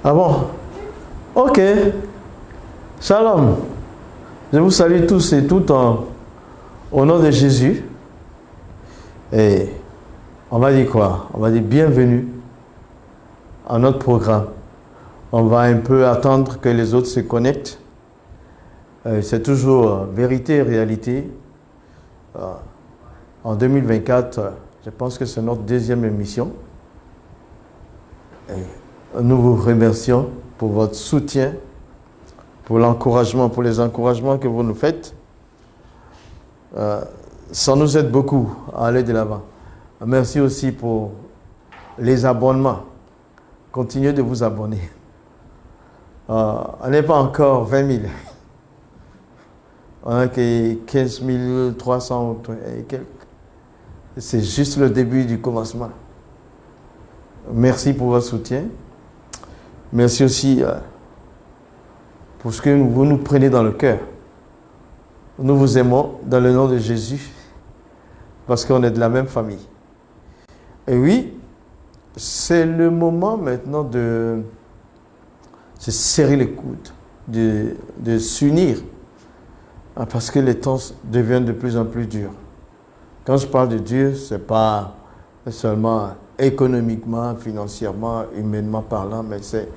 Ah bon? Ok. Shalom. Je vous salue tous et toutes au nom de Jésus. Et on va dire quoi? On va dire bienvenue à notre programme. On va un peu attendre que les autres se connectent. C'est toujours vérité et réalité. En 2024, je pense que c'est notre deuxième émission. Et nous vous remercions pour votre soutien, pour l'encouragement, pour les encouragements que vous nous faites. Ça nous aide beaucoup à aller de l'avant. Merci aussi pour les abonnements. Continuez de vous abonner. On n'est pas encore 20 000. On a que 15 300 et quelques. C'est juste le début du commencement. Merci pour votre soutien. Merci aussi pour ce que vous nous prenez dans le cœur. Nous vous aimons dans le nom de Jésus parce qu'on est de la même famille. Et oui, c'est le moment maintenant de se serrer les coudes, de s'unir, parce que les temps deviennent de plus en plus durs. Quand je parle de dur, ce n'est pas seulement économiquement, financièrement, humainement parlant, mais c'est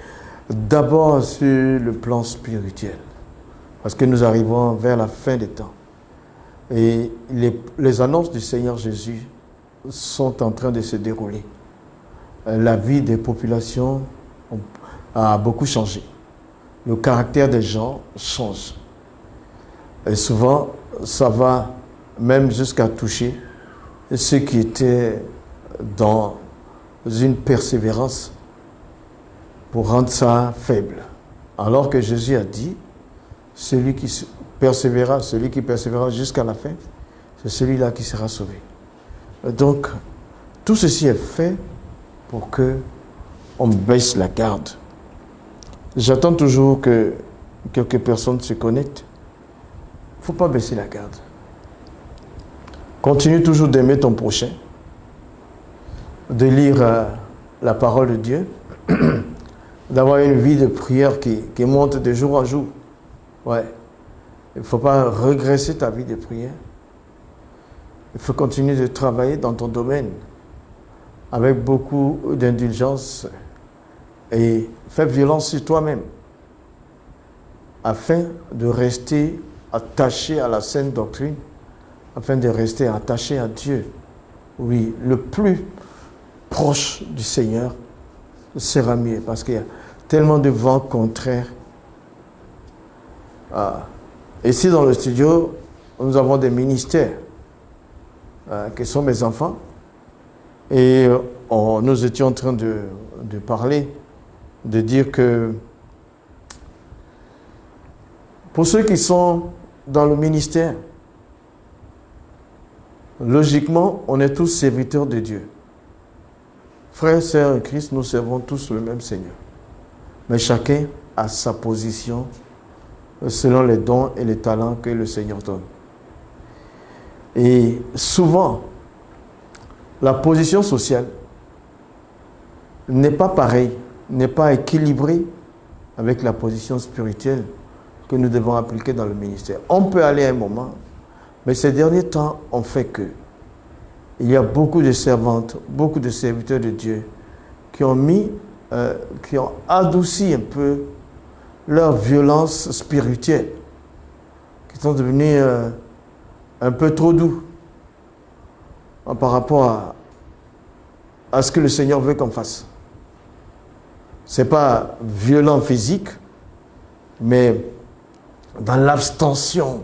d'abord sur le plan spirituel. Parce que nous arrivons vers la fin des temps. Et les annonces du Seigneur Jésus sont en train de se dérouler. La vie des populations a beaucoup changé. Le caractère des gens change. Et souvent, ça va même jusqu'à toucher ceux qui étaient dans une persévérance pour rendre ça faible. Alors que Jésus a dit, celui qui persévérera jusqu'à la fin, c'est celui-là qui sera sauvé. Donc, tout ceci est fait pour que on baisse la garde. J'attends toujours que quelques personnes se connectent. Il ne faut pas baisser la garde. Continue toujours d'aimer ton prochain, de lire la parole de Dieu, d'avoir une vie de prière qui monte de jour en jour. Ouais. Il ne faut pas régresser ta vie de prière. Il faut continuer de travailler dans ton domaine avec beaucoup d'indulgence et faire violence sur toi-même afin de rester attaché à la saine doctrine, afin de rester attaché à Dieu. Oui, le plus proche du Seigneur sera mieux parce qu'il y a tellement de vents contraires. Ici dans le studio, nous avons des ministères qui sont mes enfants et nous étions en train de parler, de dire que pour ceux qui sont dans le ministère, logiquement, on est tous serviteurs de Dieu. Frères et sœurs en Christ, nous servons tous le même Seigneur. Mais chacun a sa position selon les dons et les talents que le Seigneur donne. Et souvent, la position sociale n'est pas pareille, n'est pas équilibrée avec la position spirituelle que nous devons appliquer dans le ministère. On peut aller à un moment, mais ces derniers temps ont fait que il y a beaucoup de servantes, beaucoup de serviteurs de Dieu qui ont adouci un peu leur violence spirituelle, qui sont devenus un peu trop doux par rapport à ce que le Seigneur veut qu'on fasse. Ce n'est pas violent physique, mais dans l'abstention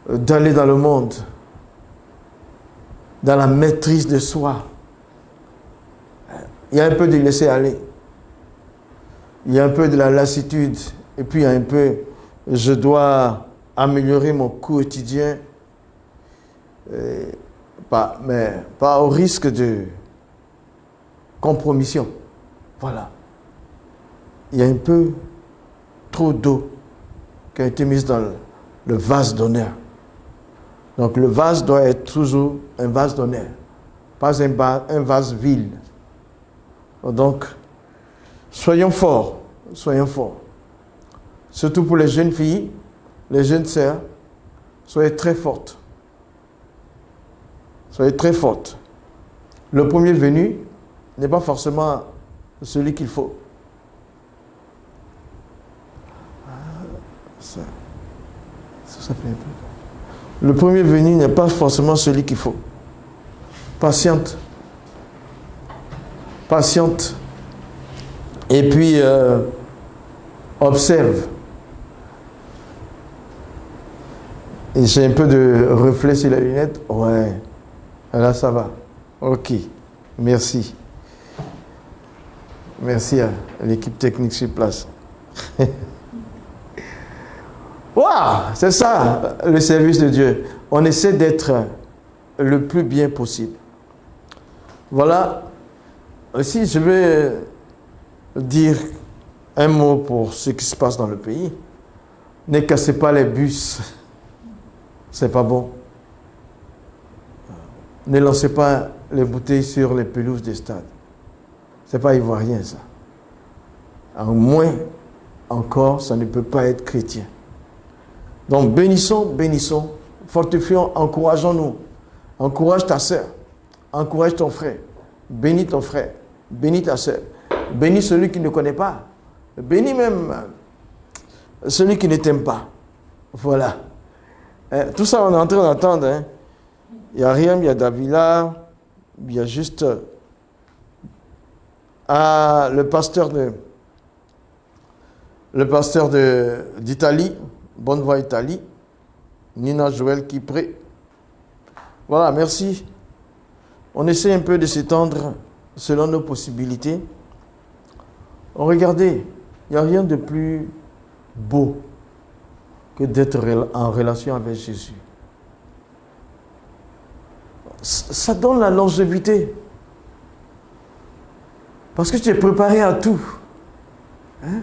d'aller dans le monde, dans la maîtrise de soi. Il y a un peu de laisser aller. Il y a un peu de la lassitude. Et puis il y a un peu, je dois améliorer mon quotidien. mais pas au risque de compromission. Voilà. Il y a un peu trop d'eau qui a été mise dans le vase d'honneur. Donc le vase doit être toujours un vase d'honneur, pas un vase vide. Donc, soyons forts, soyons forts. Surtout pour les jeunes filles, les jeunes sœurs, soyez très fortes. Soyez très fortes. Le premier venu n'est pas forcément celui qu'il faut. Ça fait un peu. Le premier venu n'est pas forcément celui qu'il faut. Patiente. Patiente. Et puis, observe. Et j'ai un peu de reflet sur la lunette. Ouais. Là, ça va. Ok. Merci. Merci à l'équipe technique sur place. Waouh, c'est ça le service de Dieu. On essaie d'être le plus bien possible. Voilà. Aussi, je vais dire un mot pour ce qui se passe dans le pays. Ne cassez pas les bus. C'est pas bon. Ne lancez pas les bouteilles sur les pelouses des stades. C'est pas ivoirien, ça. En moins, encore, ça ne peut pas être chrétien. Donc, bénissons, bénissons, fortifions, encourageons-nous. Encourage ta sœur, encourage ton frère, bénis ton frère, bénis ta sœur, bénis celui qui ne connaît pas, bénis même celui qui ne t'aime pas. Voilà. Tout ça, on est en train d'entendre. Hein. Il y a rien, il y a Davila, il y a juste le pasteur d'Italie, Bonne Voix Italie, Nina Joël qui prie. Voilà, merci. On essaie un peu de s'étendre selon nos possibilités. Regardez, il n'y a rien de plus beau que d'être en relation avec Jésus. Ça donne la longévité. Parce que tu es préparé à tout. Hein?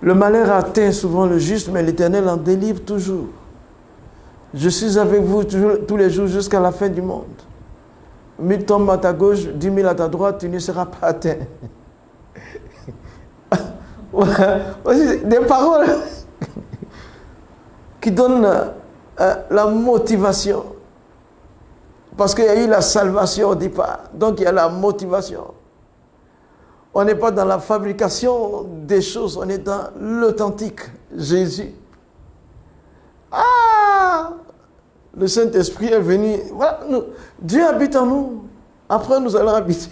Le malheur atteint souvent le juste, mais l'Éternel en délivre toujours. Je suis avec vous tous les jours jusqu'à la fin du monde. 1000 tombent à ta gauche, 10 000 à ta droite, tu ne seras pas atteint. Des paroles qui donnent la motivation. Parce qu'il y a eu la salvation au départ. Donc il y a la motivation. On n'est pas dans la fabrication des choses, on est dans l'authentique Jésus. Ah! Le Saint-Esprit est venu. Voilà, Dieu habite en nous. Après, nous allons habiter.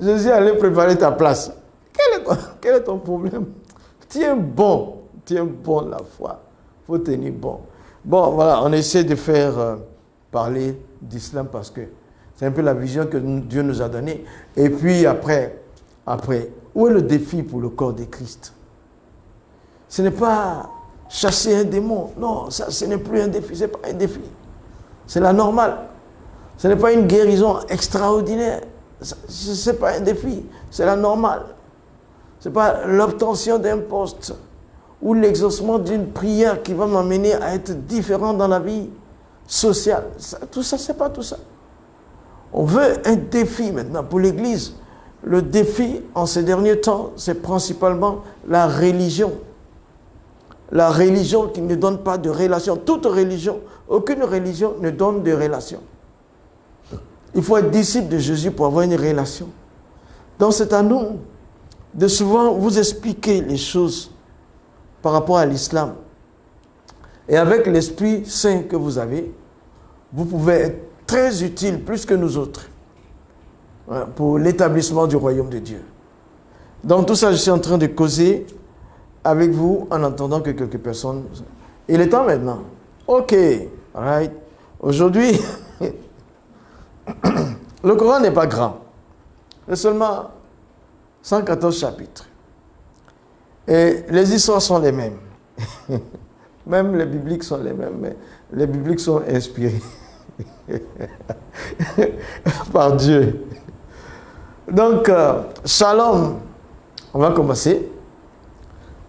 Jésus allait préparer ta place. Quel est ton problème? Tiens bon la foi. Il faut tenir bon. Bon, voilà, on essaie de faire parler d'islam parce que c'est un peu la vision que Dieu nous a donnée. Et puis après, où est le défi pour le corps de Christ? Ce n'est pas chasser un démon. Non, ça, ce n'est plus un défi. Ce n'est pas un défi. C'est la normale. Ce n'est pas une guérison extraordinaire. Ce n'est pas un défi. C'est la normale. Ce n'est pas l'obtention d'un poste ou l'exaucement d'une prière qui va m'amener à être différent dans la vie sociale. Tout ça, ce n'est pas tout ça. On veut un défi maintenant pour l'Église. Le défi, en ces derniers temps, c'est principalement la religion. La religion qui ne donne pas de relation. Toute religion, aucune religion ne donne de relation. Il faut être disciple de Jésus pour avoir une relation. Donc c'est à nous de souvent vous expliquer les choses par rapport à l'islam. Et avec l'Esprit Saint que vous avez, vous pouvez être très utile, plus que nous autres, pour l'établissement du royaume de Dieu. Donc tout ça, je suis en train de causer avec vous en entendant que quelques personnes... Il est temps maintenant. Ok, right. Aujourd'hui, le Coran n'est pas grand. C'est seulement 114 chapitres. Et les histoires sont les mêmes. Même les bibliques sont les mêmes, mais les bibliques sont inspirés par Dieu. Donc, Shalom, on va commencer.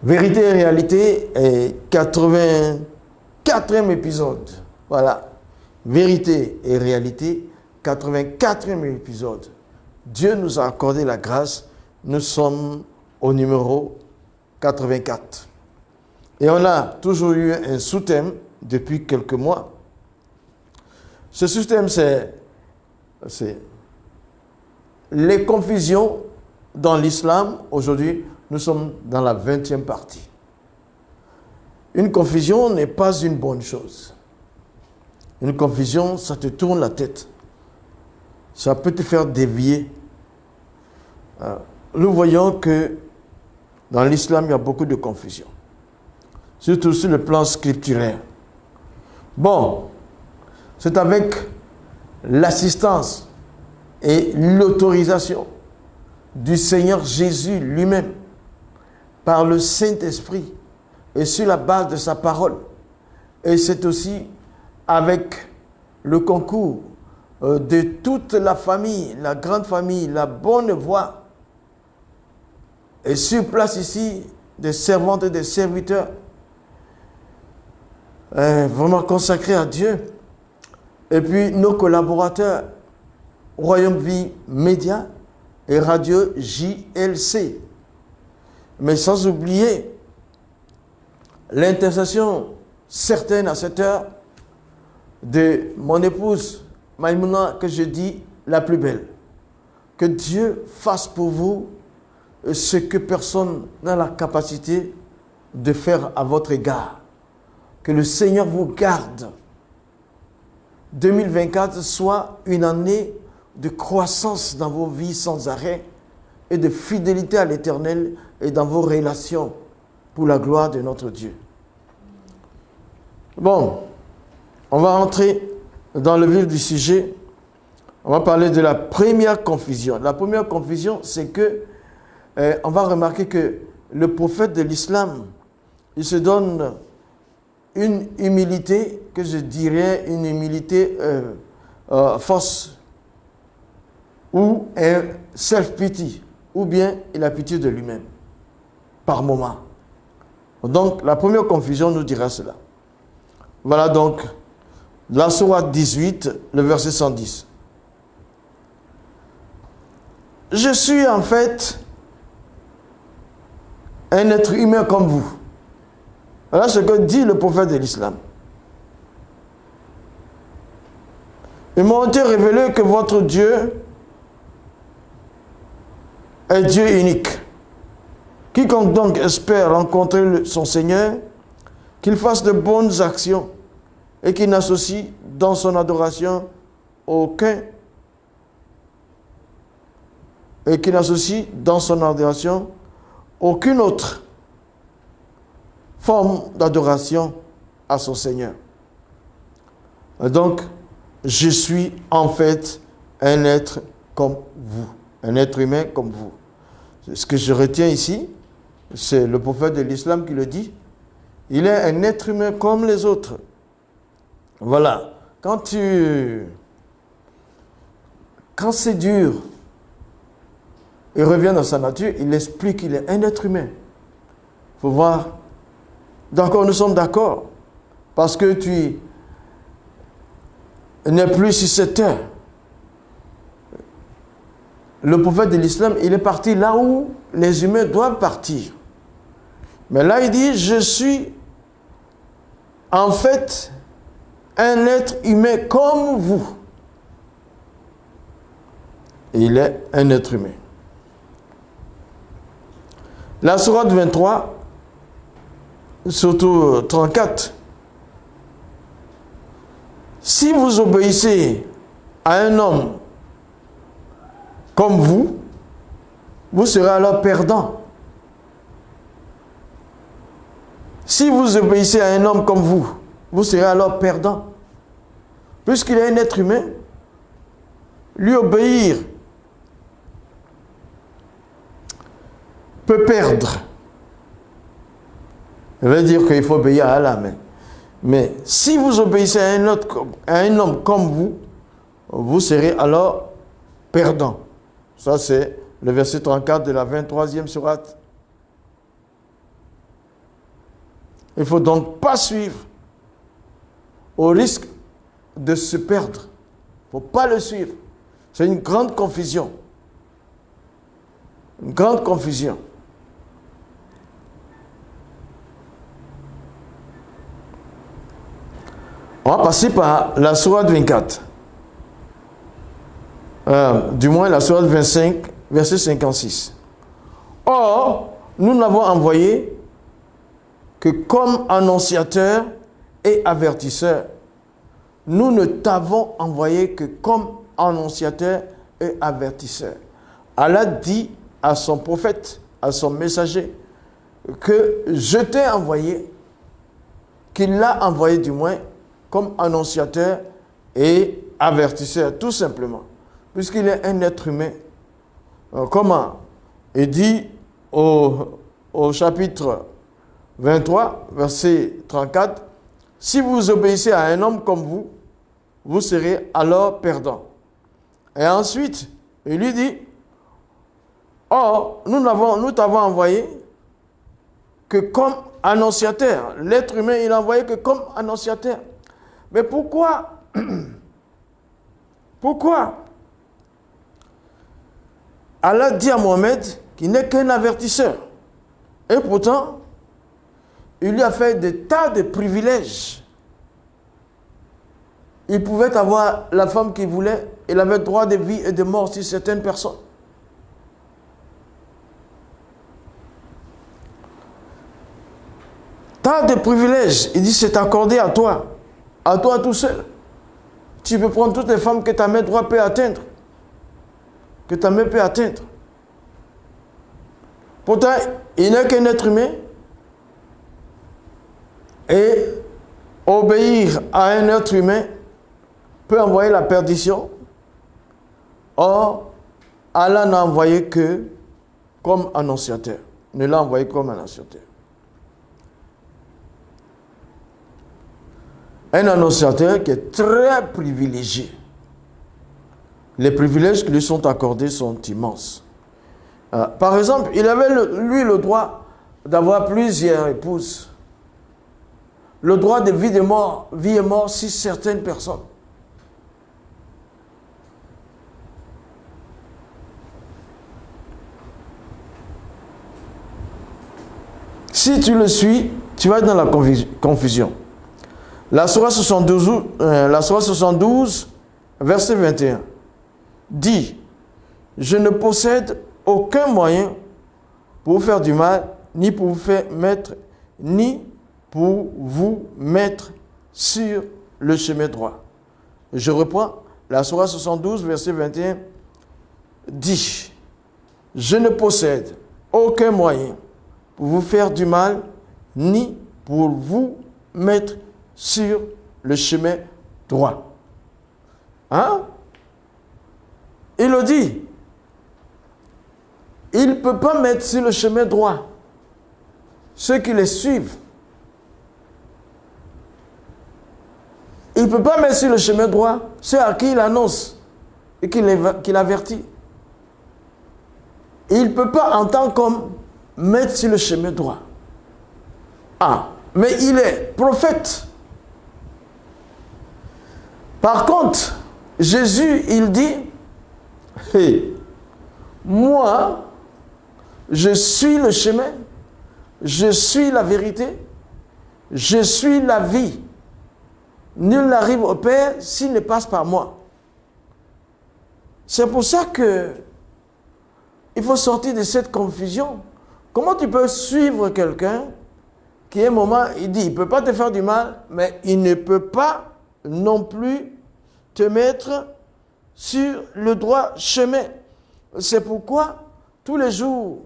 Vérité et réalité est 84e épisode. Voilà. Vérité et réalité, 84e épisode. Dieu nous a accordé la grâce. Nous sommes au numéro 84. Et on a toujours eu un sous-thème depuis quelques mois. Ce sous-thème, c'est les confusions dans l'islam. Aujourd'hui, nous sommes dans la 20e partie. Une confusion n'est pas une bonne chose. Une confusion, ça te tourne la tête. Ça peut te faire dévier. Nous voyons que dans l'islam, il y a beaucoup de confusion. Surtout sur le plan scripturaire. Bon, c'est avec l'assistance et l'autorisation du Seigneur Jésus lui-même, par le Saint-Esprit et sur la base de sa parole. Et c'est aussi avec le concours de toute la famille, la grande famille, la bonne voix, et sur place ici, des servantes et des serviteurs, vraiment consacrés à Dieu, et puis nos collaborateurs, Royaume Vie Média et Radio JLC. Mais sans oublier l'intercession certaine à cette heure de mon épouse Maïmouna, que je dis la plus belle. Que Dieu fasse pour vous ce que personne n'a la capacité de faire à votre égard. Que le Seigneur vous garde. 2024 soit une année de croissance dans vos vies sans arrêt et de fidélité à l'Éternel et dans vos relations pour la gloire de notre Dieu. Bon, on va entrer dans le vif du sujet. On va parler de la première confusion. La première confusion, c'est que on va remarquer que le prophète de l'islam, il se donne une humilité, que je dirais une humilité fausse, ou un self-pity, ou bien il a pitié de lui-même, par moment. Donc, la première confusion nous dira cela. Voilà donc la sourate 18, le verset 110. Je suis en fait un être humain comme vous. Voilà ce que dit le prophète de l'islam. Ils m'ont été révélé que votre Dieu est Dieu unique. Quiconque donc espère rencontrer son Seigneur, qu'il fasse de bonnes actions et qu'il n'associe dans son adoration aucune autre forme d'adoration à son Seigneur. Et donc, je suis en fait un être comme vous, un être humain comme vous. Ce que je retiens ici, c'est le prophète de l'islam qui le dit. Il est un être humain comme les autres. Voilà. Quand c'est dur, il revient dans sa nature, il explique qu'il est un être humain. Il faut voir. D'accord, nous sommes d'accord. Parce que tu n'es plus sur cette terre. Le prophète de l'islam, il est parti là où les humains doivent partir. Mais là, il dit, je suis en fait un être humain comme vous. Et il est un être humain. La sourate 23, surtout 34. Si vous obéissez à un homme comme vous, vous serez alors perdant. Si vous obéissez à un homme comme vous serez alors perdant. Puisqu'il est un être humain, lui obéir peut perdre. Ça veut dire qu'il faut obéir à Allah, mais Mais si vous obéissez à un homme comme vous, vous serez alors perdant. Ça, c'est le verset 34 de la 23e sourate. Il ne faut donc pas suivre au risque de se perdre. Il ne faut pas le suivre. C'est une grande confusion. Une grande confusion. On va passer par la sourate 24. Du moins la sourate 25, verset 56. Or, nous n'avons envoyé que comme annonciateur et avertisseur. Nous ne t'avons envoyé que comme annonciateur et avertisseur. Allah dit à son prophète, à son messager, que je t'ai envoyé, qu'il l'a envoyé du moins comme annonciateur et avertisseur, tout simplement, puisqu'il est un être humain. Comment? Il dit au chapitre 23, verset 34, « Si vous obéissez à un homme comme vous, vous serez alors perdant. » Et ensuite, il lui dit, « Or, nous t'avons envoyé que comme annonciateur. » L'être humain, il n'a envoyé que comme annonciateur. Mais pourquoi? Pourquoi Allah dit à Mohammed qu'il n'est qu'un avertisseur. Et pourtant, il lui a fait des tas de privilèges. Il pouvait avoir la femme qu'il voulait. Il avait droit de vie et de mort sur certaines personnes. Tas de privilèges. Il dit, c'est accordé à toi tout seul. Tu peux prendre toutes les femmes que ta main droite peut atteindre. Que ta main peut atteindre. Pourtant, il n'est qu'un être humain. Et obéir à un être humain peut envoyer la perdition. Or, Allah n'a envoyé que comme annonciateur. Ne l'a envoyé comme annonciateur. Un annonciateur qui est très privilégié. Les privilèges qui lui sont accordés sont immenses. Par exemple, il avait lui le droit d'avoir plusieurs épouses. Le droit de vie et mort sur certaines personnes. Si tu le suis, tu vas être dans la confusion. La sourate 72, verset 21, dit « Je ne possède aucun moyen pour vous faire du mal, ni pour vous faire mettre, ni pour vous mettre sur le chemin droit. » Je reprends, la sourate 72, verset 21, dit « Je ne possède aucun moyen pour vous faire du mal, ni pour vous mettre sur le chemin droit. » Hein? Il le dit. Il ne peut pas mettre sur le chemin droit ceux qui les suivent. Il ne peut pas mettre sur le chemin droit ceux à qui il annonce et qu'il avertit. Il ne peut pas en tant qu'homme mettre sur le chemin droit. Ah, mais il est prophète. Par contre, Jésus, il dit, hey, moi, je suis le chemin, je suis la vérité, je suis la vie. Nul n'arrive au Père s'il ne passe par moi. C'est pour ça que il faut sortir de cette confusion. Comment tu peux suivre quelqu'un qui, à un moment, il dit, il ne peut pas te faire du mal, mais il ne peut pas non plus te mettre sur le droit chemin. C'est pourquoi, tous les jours,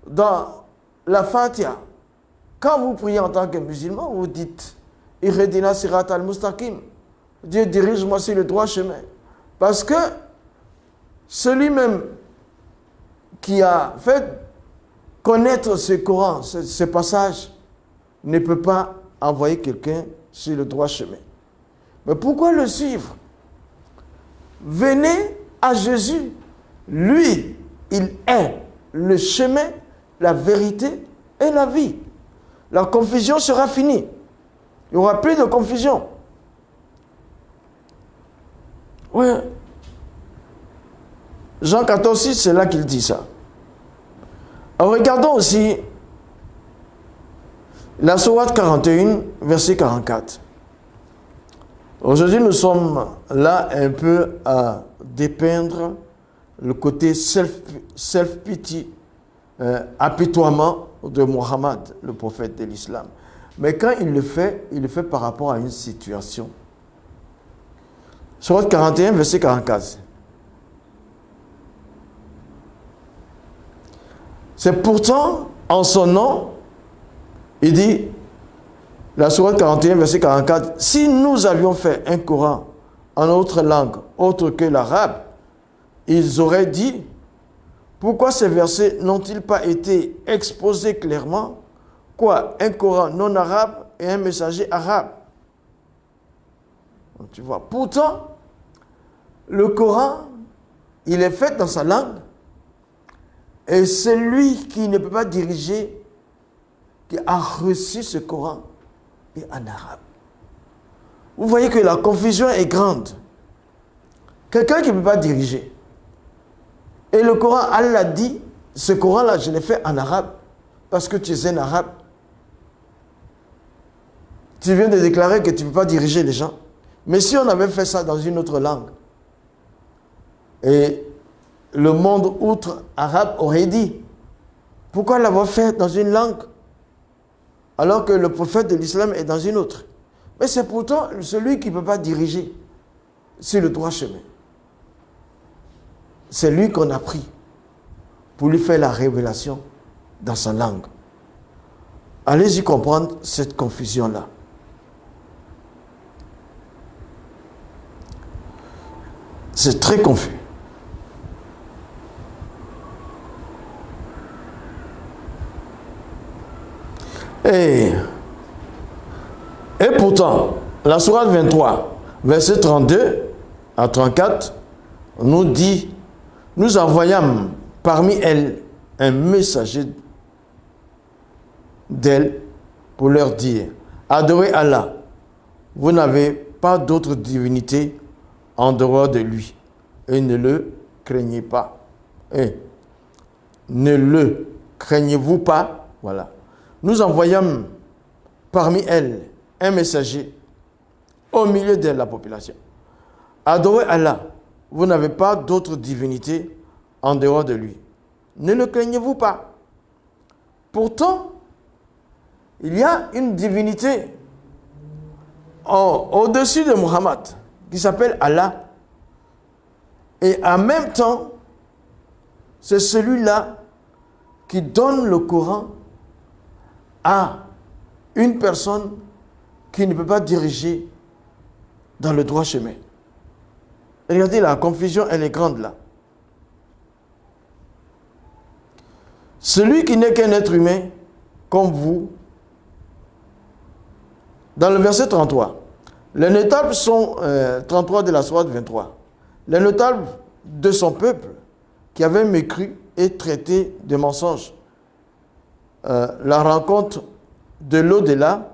dans la Fatiha, quand vous priez en tant que musulman, vous dites « Ihdina sirat al-mustaqim » Dieu dirige-moi sur le droit chemin. Parce que celui-même qui a fait connaître ce Coran, ce passage, ne peut pas envoyer quelqu'un sur le droit chemin. Mais pourquoi le suivre? Venez à Jésus. Lui, il est le chemin, la vérité et la vie. La confusion sera finie. Il n'y aura plus de confusion. Oui. Jean 14, 6, c'est là qu'il dit ça. Alors regardons aussi la sourate 41, verset 44. Aujourd'hui, nous sommes là un peu à dépeindre le côté self-pity, apitoiement de Mohammed, le prophète de l'islam. Mais quand il le fait par rapport à une situation. Sourate 41, verset 44. C'est pourtant en son nom, il dit, la sourate 41, verset 44, si nous avions fait un Coran en autre langue, autre que l'arabe, ils auraient dit, pourquoi ces versets n'ont-ils pas été exposés clairement? Quoi? Un Coran non arabe et un messager arabe. Donc, tu vois, pourtant, le Coran, il est fait dans sa langue, et celui qui ne peut pas diriger, qui a reçu ce Coran, est en arabe. Vous voyez que la confusion est grande. Quelqu'un qui ne peut pas diriger. Et le Coran, Allah dit, ce Coran-là, je l'ai fait en arabe, parce que tu es un arabe. Tu viens de déclarer que tu ne peux pas diriger les gens. Mais si on avait fait ça dans une autre langue, et le monde outre-arabe aurait dit, pourquoi l'avoir fait dans une langue alors que le prophète de l'islam est dans une autre? Mais c'est pourtant celui qui ne peut pas diriger sur le droit chemin. C'est lui qu'on a pris pour lui faire la révélation dans sa langue. Allez-y comprendre cette confusion-là. C'est très confus. Et pourtant, la sourate 23, verset 32 à 34, nous dit, nous envoyâmes parmi elles un messager d'elles pour leur dire, adorez Allah, vous n'avez pas d'autre divinité en dehors de lui, et ne le craignez pas. Et ne le craignez-vous pas? Voilà. Nous envoyâmes parmi elles un messager au milieu de la population. Adorez Allah, vous n'avez pas d'autre divinité en dehors de lui. Ne le craignez-vous pas? Pourtant, il y a une divinité au-dessus de Muhammad qui s'appelle Allah. Et en même temps, c'est celui-là qui donne le Coran à une personne qui ne peut pas diriger dans le droit chemin. Regardez, la confusion, elle est grande là. Celui qui n'est qu'un être humain, comme vous, dans le verset 33, les notables sont 33 de la sourate 23. Les notables de son peuple qui avaient mécru et traité de mensonges la rencontre de l'au-delà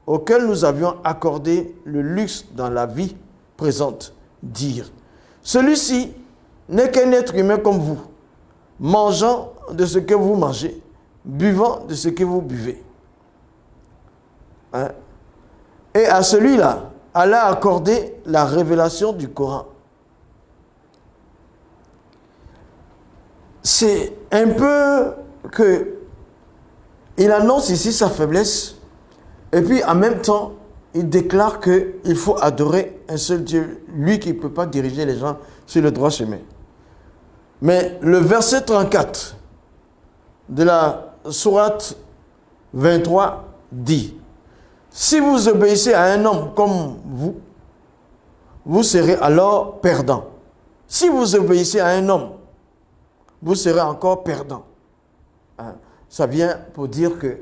auquel nous avions accordé le luxe dans la vie présente, dire, celui-ci n'est qu'un être humain comme vous, mangeant de ce que vous mangez, buvant de ce que vous buvez. Hein? Et à celui-là, Allah a accordé la révélation du Coran. C'est un peu que il annonce ici sa faiblesse et puis en même temps, il déclare qu'il faut adorer un seul Dieu, lui qui ne peut pas diriger les gens sur le droit chemin. Mais le verset 34 de la sourate 23 dit, si vous obéissez à un homme comme vous, vous serez alors perdant. Si vous obéissez à un homme, vous serez encore perdant. Hein? Ça vient pour dire que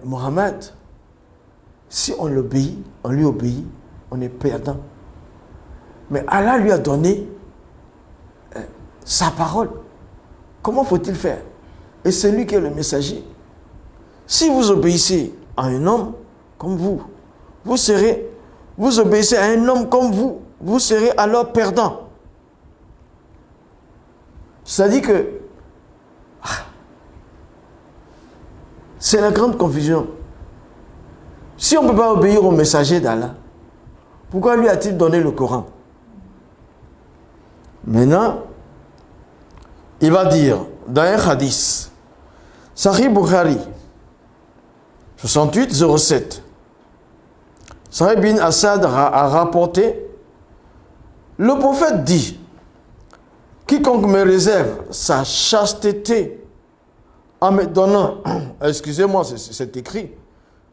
Mohammed, si on l'obéit, on lui obéit, on est perdant. Mais Allah lui a donné sa parole. Comment faut-il faire? Et c'est lui qui est le messager. Si vous obéissez à un homme comme vous, vous obéissez à un homme comme vous serez alors perdant. C'est-à-dire que c'est la grande confusion. Si on ne peut pas obéir au messager d'Allah, pourquoi lui a-t-il donné le Coran? Maintenant, il va dire dans un hadith, Sahih Bukhari, 68-07, Sahih bin Asad a rapporté, le prophète dit, quiconque me réserve sa chasteté en me donnant, excusez-moi, c'est écrit,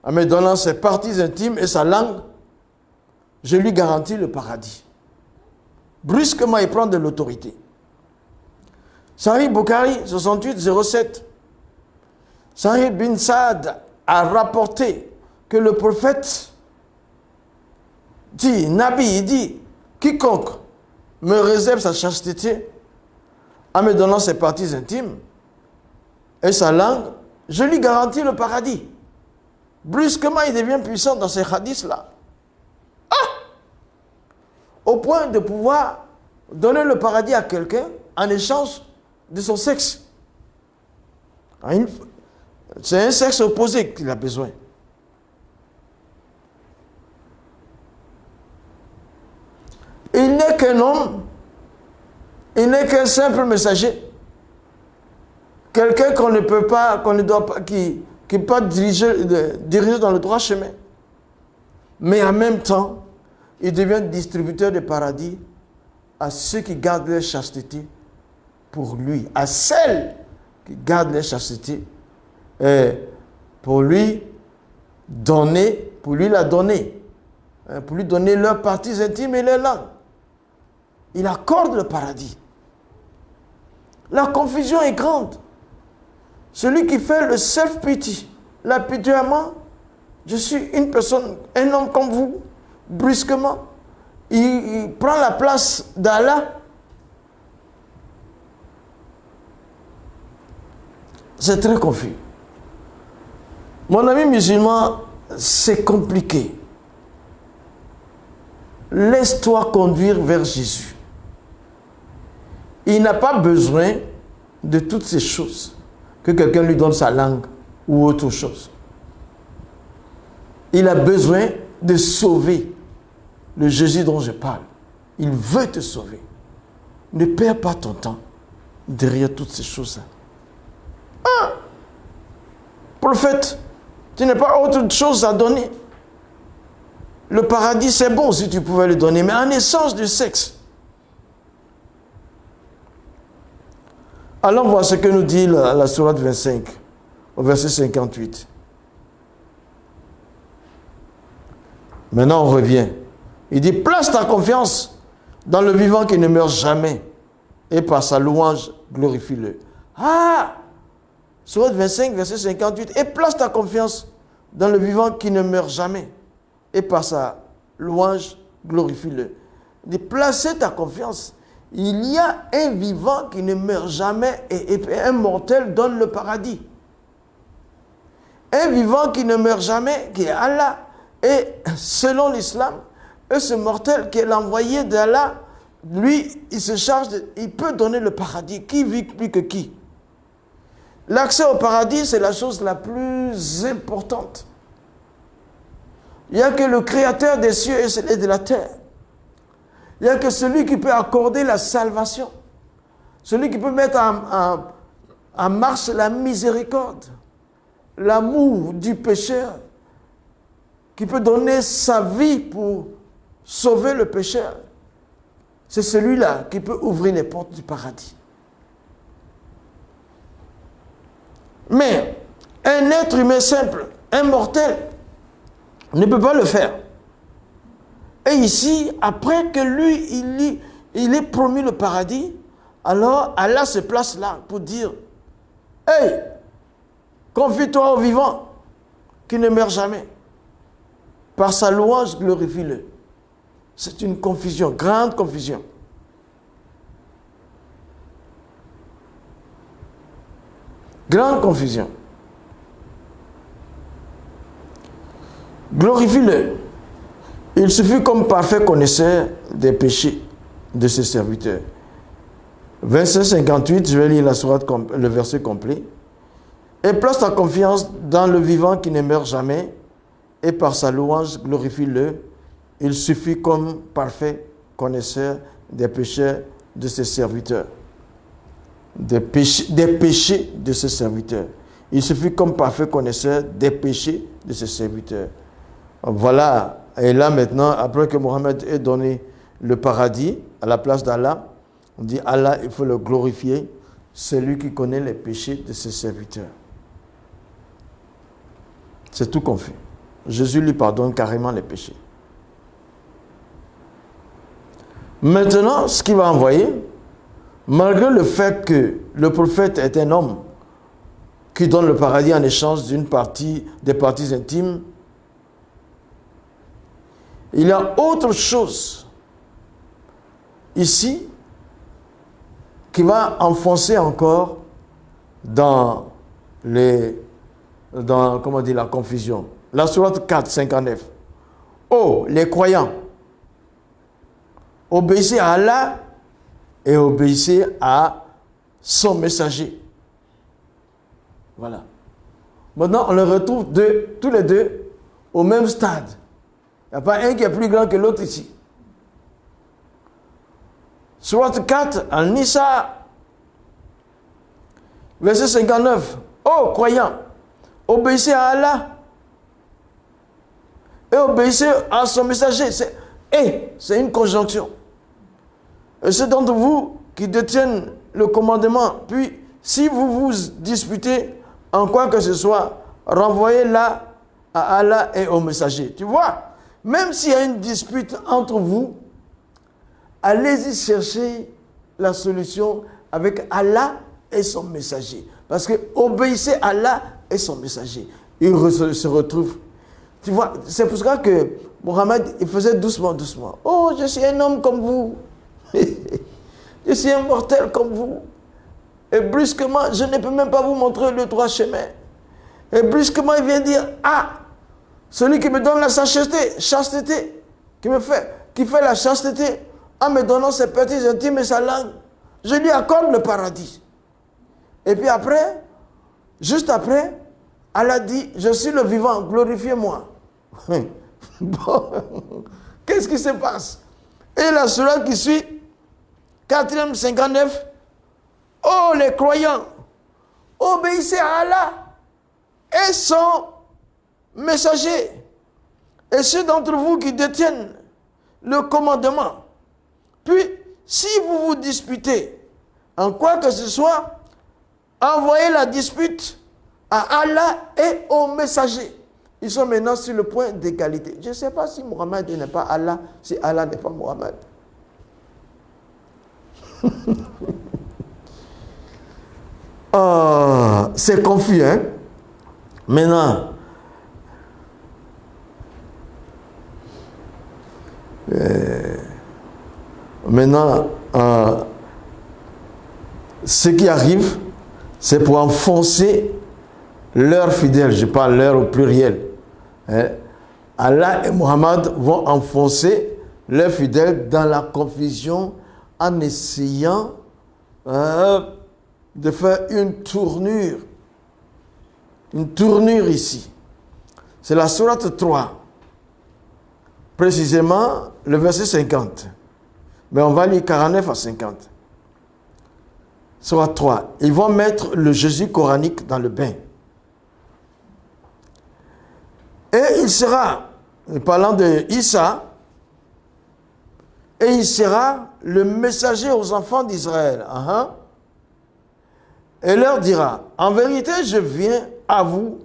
en me donnant ses parties intimes et sa langue, je lui garantis le paradis. Brusquement, il prend de l'autorité. Sahih Bukhari 68-07, Sahih bin Saad a rapporté que le prophète dit, Nabi, il dit, quiconque me réserve sa chasteté en me donnant ses parties intimes et sa langue, je lui garantis le paradis. Brusquement, il devient puissant dans ces hadiths-là. Au point de pouvoir donner le paradis à quelqu'un en échange de son sexe. C'est un sexe opposé qu'il a besoin. Il n'est qu'un homme, il n'est qu'un simple messager. Quelqu'un qu'on ne peut pas, qu'on ne doit pas, qui peut pas diriger dans le droit chemin. Mais en même temps, il devient distributeur de paradis à ceux qui gardent leur chasteté pour lui, à celles qui gardent leur chasteté, et pour lui donner, pour lui la donner, pour lui donner leurs parties intimes et leurs langues. Il accorde le paradis. La confusion est grande. Celui qui fait le self-pity, l'apitoiement, je suis une personne, un homme comme vous, brusquement, il prend la place d'Allah. C'est très confus. Mon ami musulman, c'est compliqué. Laisse-toi conduire vers Jésus. Il n'a pas besoin de toutes ces choses, que quelqu'un lui donne sa langue ou autre chose. Il a besoin de sauver le Jésus dont je parle. Il veut te sauver. Ne perds pas ton temps derrière toutes ces choses-là. Prophète, tu n'as pas autre chose à donner. Le paradis, c'est bon si tu pouvais le donner, mais en essence du sexe. Allons voir ce que nous dit la sourate 25, au verset 58. Maintenant, on revient. Il dit, place ta confiance dans le vivant qui ne meurt jamais, et par sa louange, glorifie-le. Sourate 25, verset 58. Et place ta confiance dans le vivant qui ne meurt jamais, et par sa louange, glorifie-le. Il dit, placez ta confiance. Il y a un vivant qui ne meurt jamais et un mortel donne le paradis. Un vivant qui ne meurt jamais, qui est Allah. Et selon l'islam, ce mortel qui est l'envoyé d'Allah, lui, il se charge, il peut donner le paradis. Qui vit plus que qui? L'accès au paradis, c'est la chose la plus importante. Il n'y a que le Créateur des cieux et de la terre. Il n'y a que celui qui peut accorder la salvation. Celui qui peut mettre en marche la miséricorde, l'amour du pécheur, qui peut donner sa vie pour sauver le pécheur. C'est celui-là qui peut ouvrir les portes du paradis. Mais un être humain simple, un mortel, ne peut pas le faire. Et ici, après que lui, il ait promis le paradis, alors Allah se place là pour dire, « Hey, confie-toi au vivant qui ne meurt jamais. par sa louange, glorifie-le. C'est une confusion, grande confusion. Grande confusion. Glorifie-le. Il suffit comme parfait connaisseur des péchés de ses serviteurs. Verset 58, je vais lire le verset complet. Et place ta confiance dans le vivant qui ne meurt jamais, et par sa louange, glorifie-le. Il suffit comme parfait connaisseur des péchés de ses serviteurs. Des péchés de ses serviteurs. Il suffit comme parfait connaisseur des péchés de ses serviteurs. Voilà. Et là maintenant, après que Mohammed ait donné le paradis à la place d'Allah, on dit Allah, il faut le glorifier, celui qui connaît les péchés de ses serviteurs. C'est tout confus. Jésus lui pardonne carrément les péchés. Maintenant, ce qu'il va envoyer, malgré le fait que le prophète est un homme qui donne le paradis en échange des parties intimes, il y a autre chose ici qui va enfoncer encore dans la confusion. La sourate 4, 59. Oh, les croyants, obéissez à Allah et obéissez à son messager. Voilà. Maintenant, on les retrouve tous les deux au même stade. Il n'y a pas un qui est plus grand que l'autre ici. Sourate 4, An-Nisa, verset 59. Oh, croyants, obéissez à Allah et obéissez à son messager. C'est une conjonction. Et ceux d'entre vous qui détiennent le commandement, puis si vous vous disputez en quoi que ce soit, renvoyez-la à Allah et au messager. Tu vois, même s'il y a une dispute entre vous, allez-y chercher la solution avec Allah et son messager. Parce que obéissez à Allah et son messager. Ils se retrouvent. Tu vois, c'est pour ça que Mohammed, il faisait doucement, doucement. Oh, je suis un homme comme vous. Je suis un mortel comme vous. Et brusquement, je ne peux même pas vous montrer le droit chemin. Et brusquement, il vient dire, ah, celui qui me donne la chasteté, qui fait la chasteté, en me donnant ses petits intimes et sa langue, je lui accorde le paradis. Et puis après, juste après, Allah dit, je suis le vivant, glorifiez-moi. Bon, qu'est-ce qui se passe? Et la sourate qui suit, 4e 59, oh les croyants, obéissez à Allah et son messager. Et ceux d'entre vous qui détiennent le commandement. Puis, si vous vous disputez en quoi que ce soit, envoyez la dispute à Allah et au messager. Ils sont maintenant sur le point d'égalité. Je ne sais pas si Mohammed n'est pas Allah, si Allah n'est pas Mohammed. C'est confus, hein? Maintenant, ce qui arrive, c'est pour enfoncer leurs fidèles, je parle leur au pluriel. Hein? Allah et Mohammed vont enfoncer leurs fidèles dans la confusion en essayant de faire une tournure ici. C'est la sourate 3, précisément le verset 50. Mais on va lire 49 à 50. Sourate 3. Ils vont mettre le Jésus coranique dans le bain. Et il sera, parlant de Issa, et il sera le messager aux enfants d'Israël. Et leur dira, en vérité, je viens à vous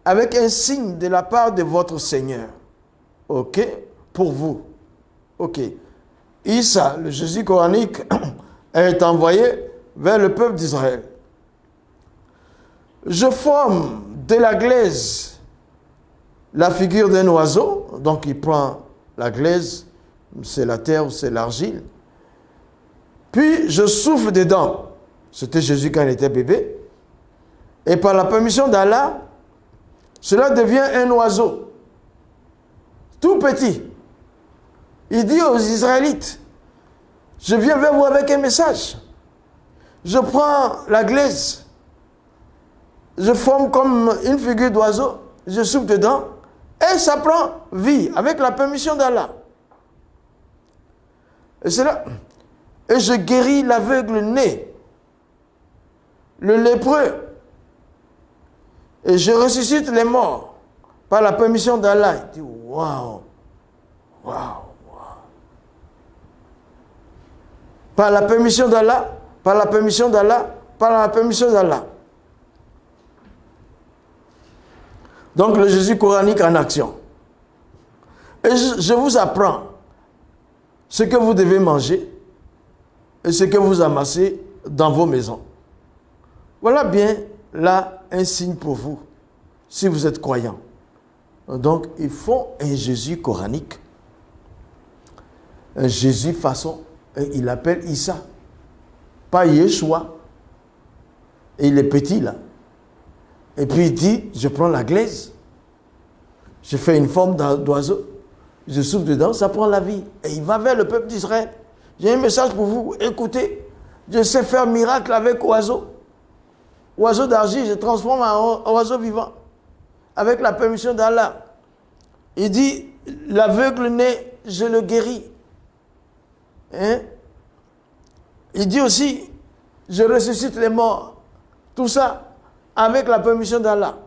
avec un signe de la part de votre Seigneur. Ok? Pour vous. Ok. Issa, le Jésus coranique, est envoyé vers le peuple d'Israël. Je forme de la glaise la figure d'un oiseau. Donc il prend la glaise, c'est la terre ou c'est l'argile. Puis je souffle dedans. C'était Jésus quand il était bébé. Et par la permission d'Allah, cela devient un oiseau. Tout petit. Il dit aux Israélites, je viens vers vous avec un message. Je prends la glaise. Je forme comme une figure d'oiseau. Je souffle dedans. Et ça prend vie avec la permission d'Allah. Et c'est là. Et je guéris l'aveugle né, le lépreux. Et je ressuscite les morts par la permission d'Allah. Il dit, waouh, waouh, waouh. Par la permission d'Allah, par la permission d'Allah, par la permission d'Allah. Donc le Jésus coranique en action. Et je vous apprends ce que vous devez manger et ce que vous amassez dans vos maisons. Voilà bien là un signe pour vous, si vous êtes croyant. Donc il faut un Jésus coranique, un Jésus façon, et il l'appelle Issa, pas Yeshua. Et il est petit là. Et puis il dit, je prends la glaise, je fais une forme d'oiseau, je souffle dedans, ça prend la vie. Et il va vers le peuple d'Israël. J'ai un message pour vous, écoutez, je sais faire miracle avec oiseau. Oiseau d'argile, je transforme en oiseau vivant. Avec la permission d'Allah. Il dit, l'aveugle né, je le guéris. Hein? Il dit aussi, je ressuscite les morts. Tout ça, avec la permission d'Allah.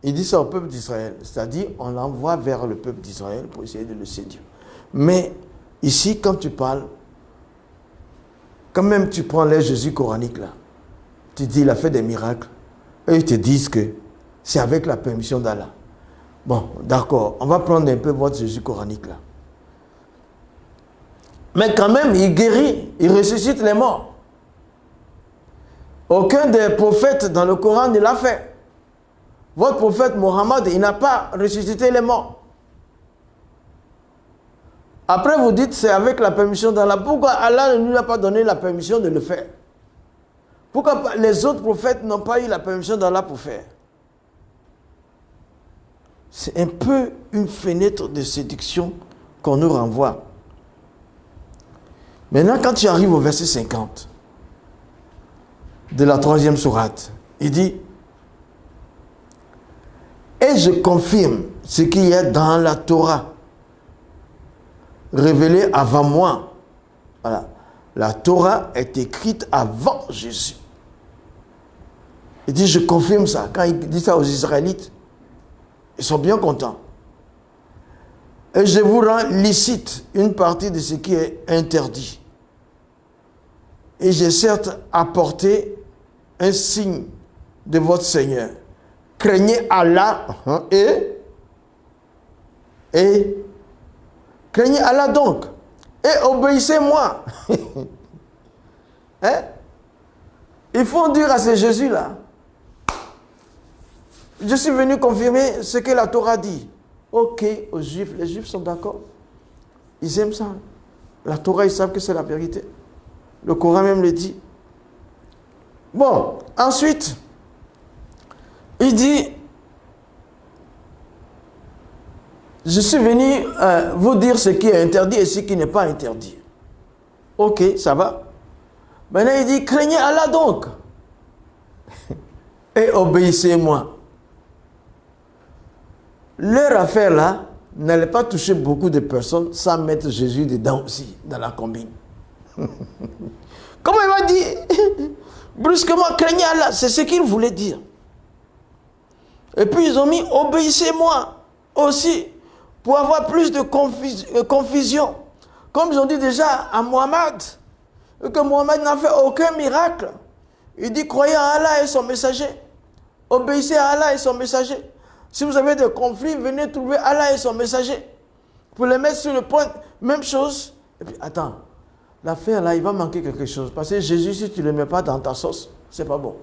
Il dit ça au peuple d'Israël. C'est-à-dire, on l'envoie vers le peuple d'Israël pour essayer de le séduire. Mais ici, quand tu parles, quand même tu prends les Jésus coraniques là, tu dis, il a fait des miracles. Et ils te disent que c'est avec la permission d'Allah. Bon, d'accord, on va prendre un peu votre Jésus coranique là. Mais quand même, il guérit, il ressuscite les morts. Aucun des prophètes dans le Coran ne l'a fait. Votre prophète Mohammed, il n'a pas ressuscité les morts. Après, vous dites c'est avec la permission d'Allah. Pourquoi Allah ne nous a pas donné la permission de le faire? Pourquoi les autres prophètes n'ont pas eu la permission d'Allah pour faire? C'est un peu une fenêtre de séduction qu'on nous renvoie. Maintenant, quand tu arrives au verset 50 de la 3e sourate, il dit, et je confirme ce qu'il y a dans la Torah, révélé avant moi. Voilà. La Torah est écrite avant Jésus. Il dit, je confirme ça. Quand il dit ça aux Israélites, ils sont bien contents. Et je vous rends licite une partie de ce qui est interdit. Et j'ai certes apporté un signe de votre Seigneur. Craignez Allah et craignez Allah donc et obéissez-moi. Hein? Il faut dire à ce Jésus-là, je suis venu confirmer ce que la Torah dit. Ok, aux Juifs, les Juifs sont d'accord. Ils aiment ça. La Torah, ils savent que c'est la vérité. Le Coran même le dit. Bon, ensuite, il dit, je suis venu vous dire ce qui est interdit et ce qui n'est pas interdit. Ok, ça va. Maintenant, il dit, craignez Allah donc et obéissez-moi. Leur affaire là n'allait pas toucher beaucoup de personnes sans mettre Jésus dedans aussi, dans la combine. Comment il va dire brusquement, craignez Allah, c'est ce qu'il voulait dire. Et puis ils ont mis, obéissez-moi aussi, pour avoir plus de confusion. Comme ils ont dit déjà à Mohammed, que Mohammed n'a fait aucun miracle. Il dit, croyez en Allah et son messager. Obéissez à Allah et son messager. Si vous avez des conflits, venez trouver Allah et son messager. Pour les mettre sur le point, même chose. Et puis, attends, l'affaire là, il va manquer quelque chose. Parce que Jésus, si tu ne le mets pas dans ta sauce, c'est pas bon.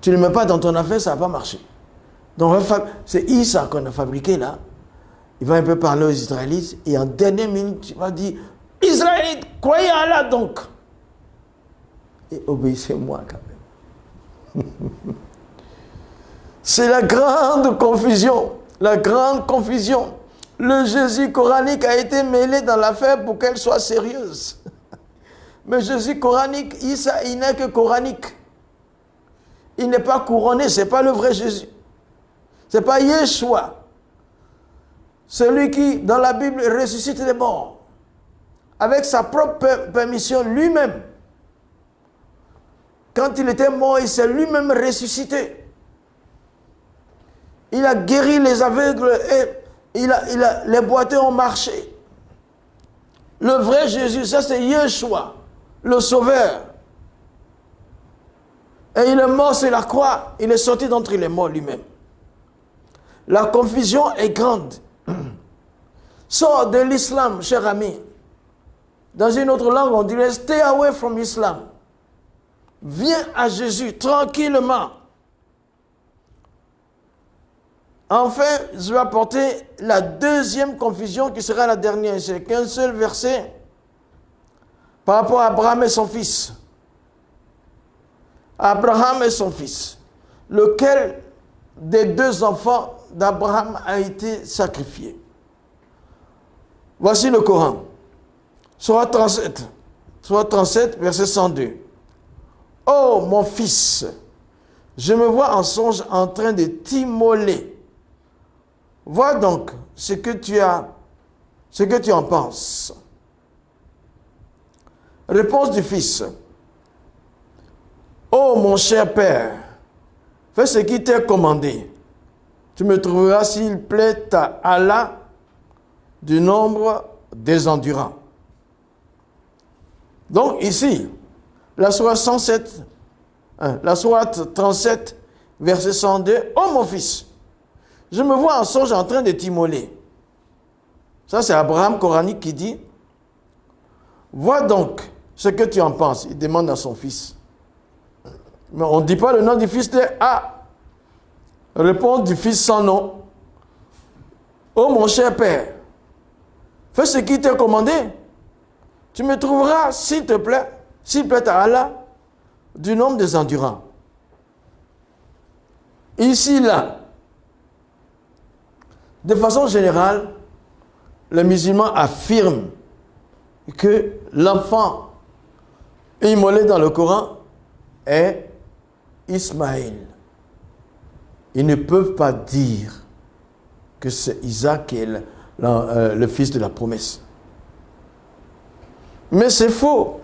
Tu ne le mets pas dans ton affaire, ça ne va pas marcher. Donc, c'est Isa qu'on a fabriqué là. Il va un peu parler aux Israélites et en dernière minute, il va dire Israélites, croyez en Allah donc. Et obéissez-moi quand même. C'est la grande confusion. La grande confusion. Le Jésus coranique a été mêlé dans l'affaire pour qu'elle soit sérieuse. Mais Jésus coranique, Isa, il n'est que coranique. Il n'est pas couronné, ce n'est pas le vrai Jésus. Ce n'est pas Yeshua. Celui qui, dans la Bible, ressuscite les morts. Avec sa propre permission lui-même. Quand il était mort, il s'est lui-même ressuscité. Il a guéri les aveugles et les boiteux ont marché. Le vrai Jésus, ça c'est Yeshua, le Sauveur. Et il est mort sur la croix. Il est sorti d'entre les morts lui-même. La confusion est grande. Sors de l'islam, cher ami. Dans une autre langue, on dirait stay away from Islam. Viens à Jésus tranquillement. Enfin, je vais apporter la deuxième confusion qui sera la dernière. C'est qu'un seul verset par rapport à Abraham et son fils. Abraham et son fils. Lequel des deux enfants d'Abraham a été sacrifié? Voici le Coran. Sourate 37, verset 102. Oh mon fils, je me vois en songe en train de t'immoler. Vois donc ce que tu en penses. Réponse du fils. Oh mon cher père, fais ce qui t'est commandé. Tu me trouveras, s'il plaît à Allah, du nombre des endurants. Donc ici, la sourate 37, verset 102. Oh mon fils, je me vois en songe en train de t'immoler. Ça c'est Abraham coranique qui dit. Vois donc ce que tu en penses. Il demande à son fils. Mais on ne dit pas le nom du fils de A. Réponse du fils sans nom. Oh mon cher père, fais ce qui t'est commandé. Tu me trouveras, s'il plaît à Allah, du nombre des endurants. Ici, là, de façon générale, les musulmans affirment que l'enfant immolé dans le Coran est Ismaël. Ils ne peuvent pas dire que c'est Isaac qui est le fils de la promesse. Mais c'est faux.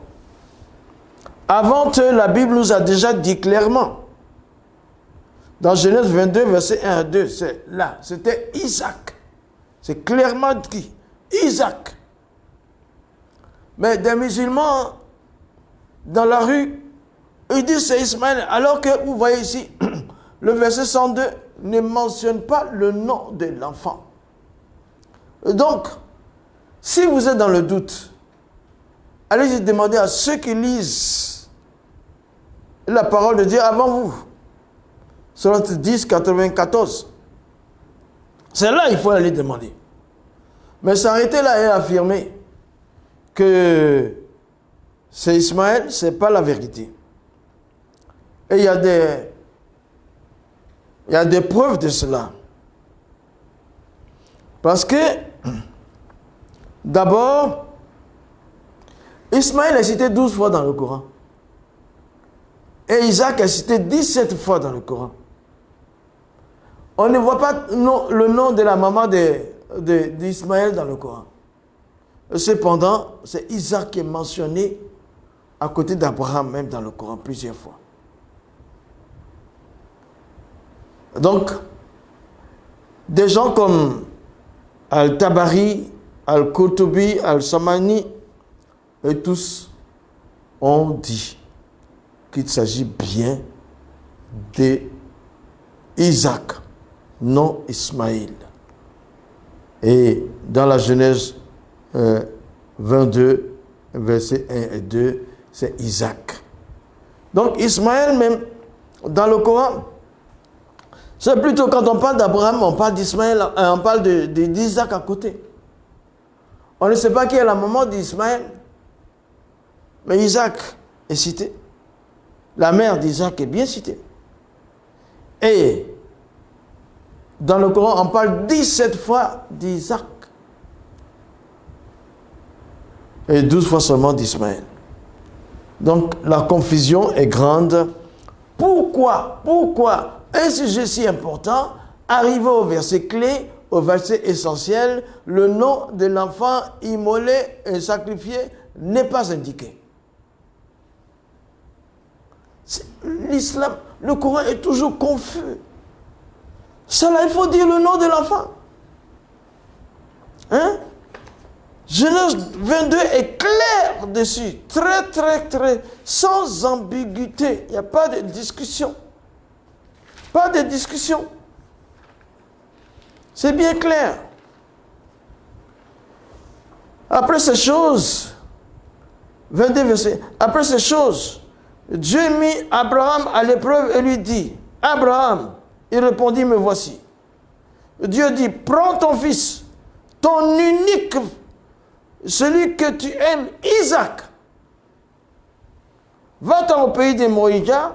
Avant eux, la Bible nous a déjà dit clairement. Dans Genèse 22, verset 1 à 2, c'est là, c'était Isaac. C'est clairement dit, Isaac. Mais des musulmans, dans la rue, ils disent c'est Ismaël, alors que vous voyez ici, le verset 102 ne mentionne pas le nom de l'enfant. Donc, si vous êtes dans le doute, allez demander à ceux qui lisent la parole de Dieu avant vous. Sourate 10, 94. C'est là qu'il faut aller demander. Mais s'arrêter là et affirmer que c'est Ismaël, ce n'est pas la vérité. Et il y a des preuves de cela. Parce que, d'abord, Ismaël est cité 12 fois dans le Coran. Et Isaac est cité 17 fois dans le Coran. On ne voit pas le nom de la maman d'Ismaël dans le Coran. Cependant, c'est Isaac qui est mentionné à côté d'Abraham, même dans le Coran, plusieurs fois. Donc, des gens comme Al-Tabari, Al-Qurtubi, Al-Samani, et tous ont dit qu'il s'agit bien d'Isaac, non Ismaël. Et dans la Genèse 22, versets 1 et 2, c'est Isaac. Donc Ismaël même, dans le Coran, C'est plutôt quand on parle d'Abraham, on parle d'Ismaël, on parle d'Isaac à côté. On ne sait pas qui est la maman d'Ismaël, mais Isaac est cité. La mère d'Isaac est bien citée. Et dans le Coran, on parle 17 fois d'Isaac et 12 fois seulement d'Ismaël. Donc la confusion est grande. Pourquoi un sujet si important, arrivé au verset clé, au verset essentiel, le nom de l'enfant immolé et sacrifié n'est pas indiqué? L'islam, le Coran est toujours confus. Cela, il faut dire le nom de l'enfant. Hein? Genèse 22 est clair dessus. Très, sans ambiguïté. Il n'y a pas de discussion. Pas de discussion. C'est bien clair. Après ces choses, 22 versets, après ces choses, Dieu mit Abraham à l'épreuve et lui dit, Abraham, il répondit, me voici. Dieu dit, prends ton fils, ton unique, celui que tu aimes, Isaac. Va-t'en au pays des Moïgas,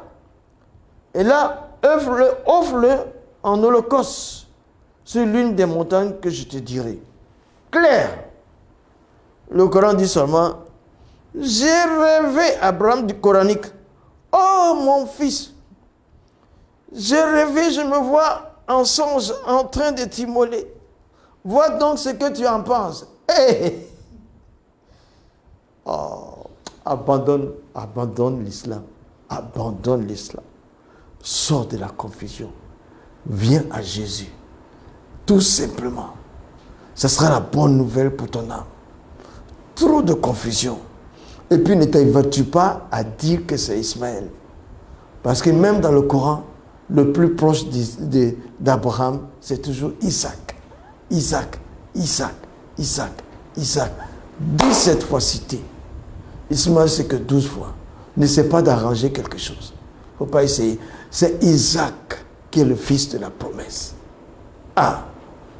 et là, offre-le en holocauste sur l'une des montagnes que je te dirai. Clair. Le Coran dit seulement, j'ai rêvé, Abraham du coranique, oh mon fils, j'ai rêvé, je me vois en songe en train de t'immoler. Vois donc ce que tu en penses. Hey! Oh, abandonne l'islam. Abandonne l'islam. Sors de la confusion. Viens à Jésus. Tout simplement. Ce sera la bonne nouvelle pour ton âme. Trop de confusion. Et puis ne t'évertue pas à dire que c'est Ismaël. Parce que même dans le Coran, le plus proche d'Abraham, c'est toujours Isaac. Isaac, Isaac, Isaac, Isaac. 17 fois cité. Ismaël, c'est que 12 fois. N'essaie pas d'arranger quelque chose. Il ne faut pas essayer. C'est Isaac qui est le fils de la promesse. Ah,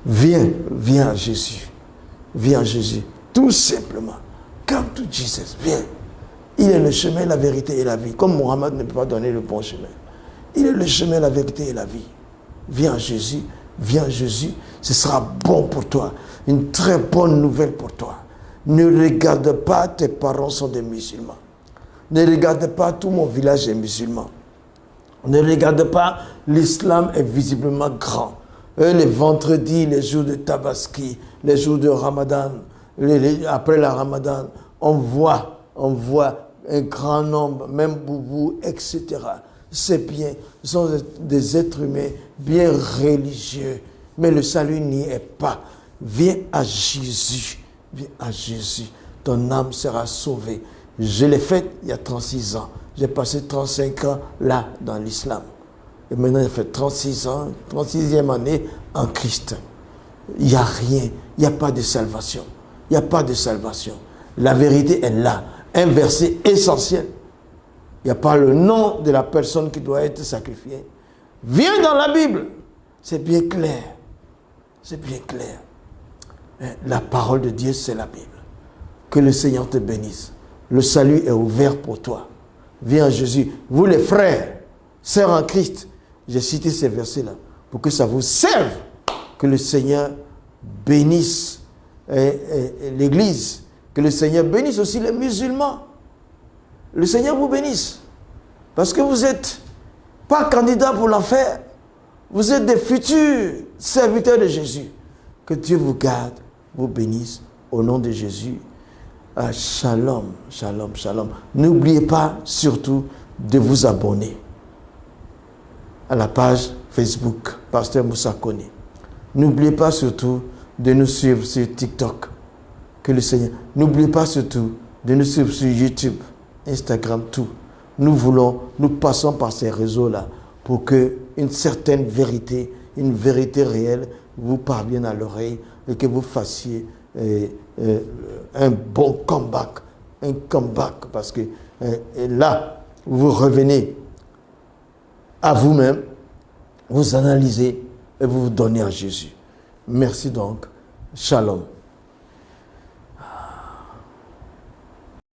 viens à Jésus. Viens à Jésus. Tout simplement. Come to Jesus. Viens. Il est le chemin, la vérité et la vie. Comme Mohammed ne peut pas donner le bon chemin. Il est le chemin, la vérité et la vie. Viens à Jésus. Viens à Jésus. Ce sera bon pour toi. Une très bonne nouvelle pour toi. Ne regarde pas, tes parents sont des musulmans. Ne regarde pas, tout mon village est musulman. Ne regarde pas, l'islam est visiblement grand. Les vendredis, les jours de Tabaski, les jours de Ramadan, après la Ramadan, on voit un grand nombre, même boubou, etc. C'est bien, ce sont des êtres humains bien religieux, mais le salut n'y est pas. Viens à Jésus. Viens à Jésus, ton âme sera sauvée. Je l'ai fait il y a 36 ans. J'ai passé 35 ans là dans l'islam. Et maintenant, j'ai fait 36 ans, 36e année en Christ. Il n'y a rien, il n'y a pas de salvation. Il n'y a pas de salvation. La vérité est là. Un verset essentiel. Il n'y a pas le nom de la personne qui doit être sacrifiée. Viens dans la Bible. C'est bien clair. C'est bien clair. La parole de Dieu, c'est la Bible. Que le Seigneur te bénisse. Le salut est ouvert pour toi. Viens à Jésus. Vous les frères, sœurs en Christ, j'ai cité ces versets-là pour que ça vous serve. Que le Seigneur bénisse l'Église. Que le Seigneur bénisse aussi les musulmans. Le Seigneur vous bénisse. Parce que vous n'êtes pas candidats pour l'enfer. Vous êtes des futurs serviteurs de Jésus. Que Dieu vous garde, vous bénisse au nom de Jésus. Shalom, shalom, shalom. N'oubliez pas surtout de vous abonner à la page Facebook Pasteur Moussa Kone. N'oubliez pas surtout de nous suivre sur TikTok. Que le Seigneur. N'oubliez pas surtout de nous suivre sur YouTube, Instagram, tout. Nous passons par ces réseaux-là pour que une certaine vérité, une vérité réelle vous parvienne à l'oreille et que vous fassiez un bon comeback. Un comeback parce que là, vous revenez à vous-même, vous analysez et vous vous donnez à Jésus. Merci donc. Shalom.